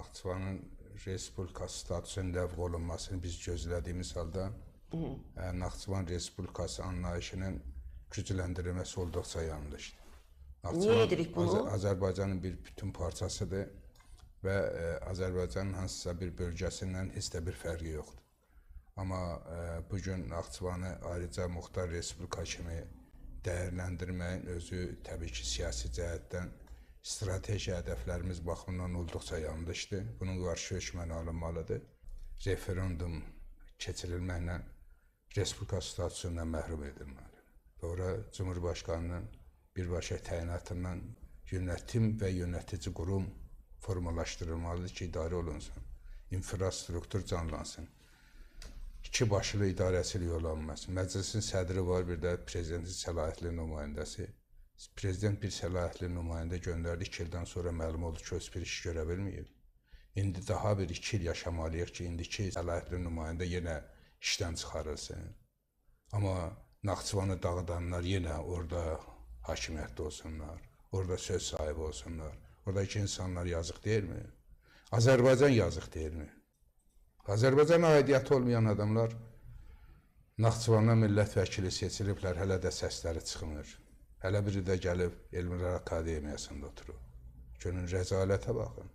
Naxçıvanın Respublikası statusunun ləğv olunmasını biz gözlədiyimiz halda Naxçıvan Respublikası anlayışının gücləndirilməsi olduqca yanlışdır. Niyə edirik bunu? Azərbaycanın bir bütün parçasıdır və Azərbaycanın hansısa bir bölgəsindən heç də bir fərqi yoxdur. Amma bugün Naxçıvanı ayrıca Muxtar Respublika kimi dəyərləndirməyin özü təbii ki, siyasi cəhətdən strateji hədəflərimiz baxımından olduqca yanlışdır. Bunun qarşı hökmən alınmalıdır. Referendum keçirilməklə Respublika statusundan məhrum edilməlidir. Sonra Cumhurbaşqanının birbaşa təyinatından yönetim və yönetici qurum formalaşdırılmalıdır ki, idarə olunsun. İnfrastruktur canlansın. İki başlı idarəçilik olanmasın. Məclisin sədri var, bir də prezidentin səlahiyyətli nümayəndəsi. Prezident bir səlahiyyətli nümayəndə göndərdi, 2 ildən sonra məlum oldu ki, öz bir iş görə bilməyib. İndi daha bir 2 il yaşamalıyıq ki, indiki səlahiyyətli nümayəndə yenə işdən çıxarılsın. Amma Naxçıvanı dağıdanlar yenə orada hakimiyyətdə olsunlar, orada söz sahibi olsunlar. Oradakı insanlar yazıq deyilmi? Azərbaycan yazıq deyilmi? Azərbaycana aidiyyəti olmayan adamlar Naxçıvandan millət vəkili seçiliblər, hələ də səsləri çıxmır. Hələ biri də gəlib Elmlər Akademiyasında oturur. Görün, rəzalətə baxın.